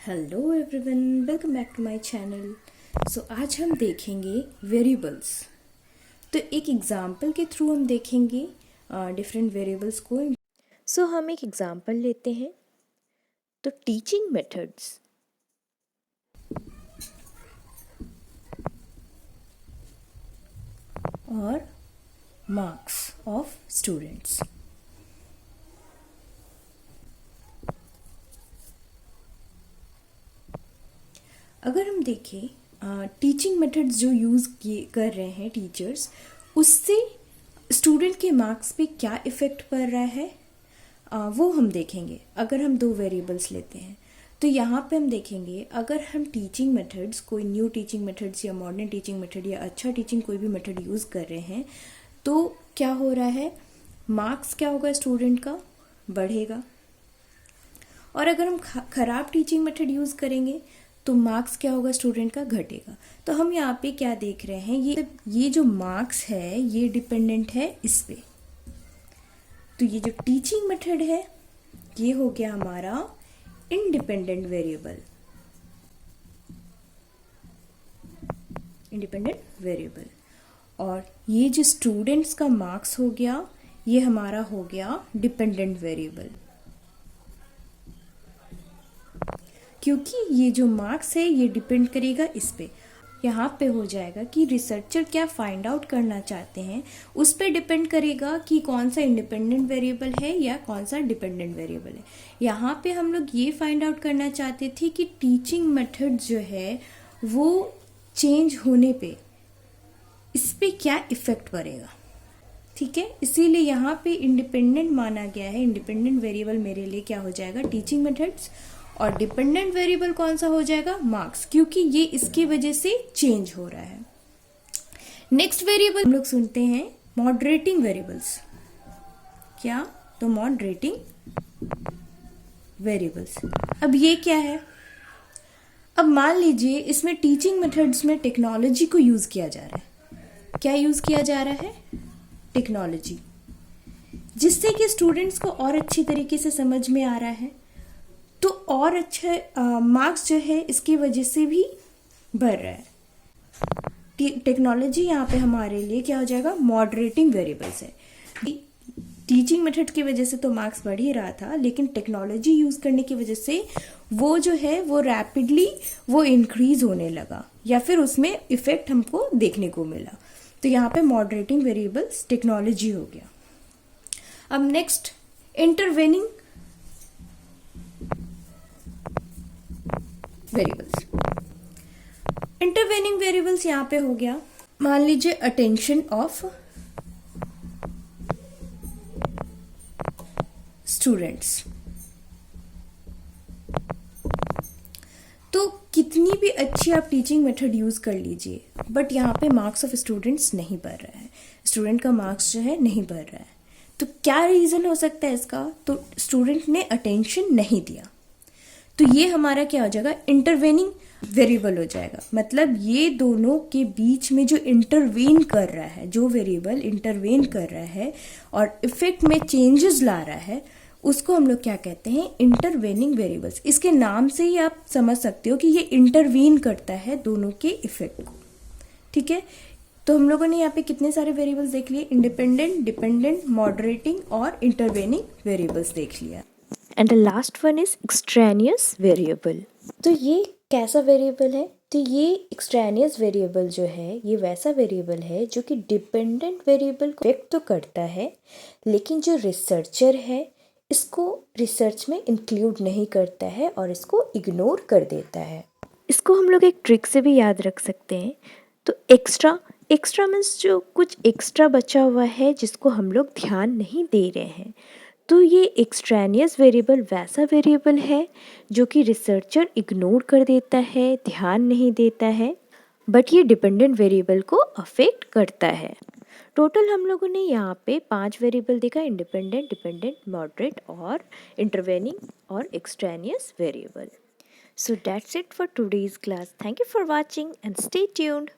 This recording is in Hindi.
Hello everyone, welcome back to my channel. So आज हम देखेंगे वेरिएबल्स। तो एक एग्जांपल के थ्रू हम देखेंगे डिफरेंट वेरिएबल्स को। सो हम एक एग्जांपल लेते हैं। तो टीचिंग मेथड्स। और मार्क्स ऑफ स्टूडेंट्स। अगर हम देखें टीचिंग मेथड्स जो यूज़ कर रहे हैं टीचर्स, उससे स्टूडेंट के मार्क्स पे क्या इफ़ेक्ट पड़ रहा है वो हम देखेंगे। अगर हम दो वेरिएबल्स लेते हैं तो यहाँ पे हम देखेंगे, अगर हम टीचिंग मेथड्स, कोई न्यू टीचिंग मेथड्स या मॉडर्न टीचिंग मेथड या अच्छा टीचिंग कोई भी मेथड यूज़ कर रहे हैं तो क्या हो रहा है, मार्क्स क्या होगा स्टूडेंट का, बढ़ेगा। और अगर हम खराब टीचिंग मेथड यूज़ करेंगे तो मार्क्स क्या होगा स्टूडेंट का, घटेगा। तो हम यहाँ पे क्या देख रहे हैं, ये जो मार्क्स है ये डिपेंडेंट है इस पे। तो ये जो टीचिंग मेथड है ये हो गया हमारा इंडिपेंडेंट वेरिएबल। Independent variable. और ये जो स्टूडेंट्स का मार्क्स हो गया ये हमारा हो गया डिपेंडेंट वेरिएबल। क्योंकि ये जो मार्क्स है ये डिपेंड करेगा इस पे। यहाँ पे हो जाएगा कि रिसर्चर क्या फाइंड आउट करना चाहते हैं, उस पे डिपेंड करेगा कि कौन सा इंडिपेंडेंट वेरिएबल है या कौन सा डिपेंडेंट वेरिएबल है। यहाँ पे हम लोग ये फाइंड आउट करना चाहते थे कि टीचिंग मेथड जो है वो चेंज होने पे इस पे क्या इफेक्ट पड़ेगा। ठीक है, इसीलिए यहाँ पे इंडिपेंडेंट माना गया है। इंडिपेंडेंट वेरिएबल मेरे लिए क्या हो जाएगा, टीचिंग मेथड्स, और डिपेंडेंट वेरिएबल कौन सा हो जाएगा, मार्क्स, क्योंकि ये इसकी वजह से चेंज हो रहा है। नेक्स्ट वेरिएबल हम लोग सुनते हैं मॉडरेटिंग वेरिएबल्स। क्या, तो मॉडरेटिंग वेरिएबल्स। अब ये क्या है, अब मान लीजिए इसमें टीचिंग मेथड्स में टेक्नोलॉजी को यूज किया जा रहा है। क्या यूज किया जा रहा है, टेक्नोलॉजी, जिससे कि स्टूडेंट्स को और अच्छी तरीके से समझ में आ रहा है। तो और अच्छा मार्क्स जो है इसकी वजह से भी बढ़ रहा है। टेक्नोलॉजी यहाँ पे हमारे लिए क्या हो जाएगा, मॉडरेटिंग वेरिएबल्स है। टीचिंग मेथड की वजह से तो मार्क्स बढ़ ही रहा था, लेकिन टेक्नोलॉजी यूज करने की वजह से वो जो है वो रैपिडली वो इंक्रीज होने लगा, या फिर उसमें इफेक्ट हमको देखने को मिला। तो यहाँ पे मॉडरेटिंग वेरिएबल्स टेक्नोलॉजी हो गया। अब next intervening variables. Intervening variables यहां पे हो गया, मान लीजिए अटेंशन ऑफ स्टूडेंट्स। तो कितनी भी अच्छी आप टीचिंग मेथड यूज कर लीजिए, बट यहाँ पे मार्क्स ऑफ स्टूडेंट्स नहीं बढ़ रहा है, स्टूडेंट का मार्क्स जो है नहीं बढ़ रहा है। तो क्या रीजन हो सकता है इसका, तो स्टूडेंट ने अटेंशन नहीं दिया। तो ये हमारा क्या हो जाएगा, इंटरवेनिंग वेरिएबल हो जाएगा। मतलब ये दोनों के बीच में जो इंटरवेन कर रहा है, जो वेरिएबल इंटरवेन कर रहा है और इफेक्ट में चेंजेस ला रहा है, उसको हम लोग क्या कहते हैं, इंटरवेनिंग वेरिएबल्स। इसके नाम से ही आप समझ सकते हो कि ये इंटरवीन करता है दोनों के इफेक्ट को। ठीक है, तो हम लोगों ने यहाँ पे कितने सारे वेरिएबल्स देख लिए, इंडिपेंडेंट, डिपेंडेंट, मॉडरेटिंग और इंटरवेनिंग वेरिएबल्स देख लिया। And the last one is extraneous variable. तो ये कैसा वेरिएबल है, तो ये एक्सट्रेनियस वेरिएबल जो है ये वैसा वेरिएबल है जो कि डिपेंडेंट वेरिएबल को इफेक्ट तो करता है, लेकिन जो रिसर्चर है इसको रिसर्च में इंक्लूड नहीं करता है और इसको इग्नोर कर देता है। इसको हम लोग एक ट्रिक से भी याद रख सकते हैं। तो एक्स्ट्रा मीन्स जो कुछ एक्स्ट्रा बचा हुआ है जिसको हम लोग ध्यान नहीं दे रहे हैं। तो ये एक्सट्रेनियस वेरिएबल वैसा वेरिएबल है जो कि रिसर्चर इग्नोर कर देता है, ध्यान नहीं देता है, बट ये डिपेंडेंट वेरिएबल को अफेक्ट करता है। टोटल हम लोगों ने यहाँ पे 5 वेरिएबल देखा, इंडिपेंडेंट, डिपेंडेंट, मॉडरेट और इंटरवेनिंग और extraneous variable. So that's it for today's class. Thank you for watching and stay tuned.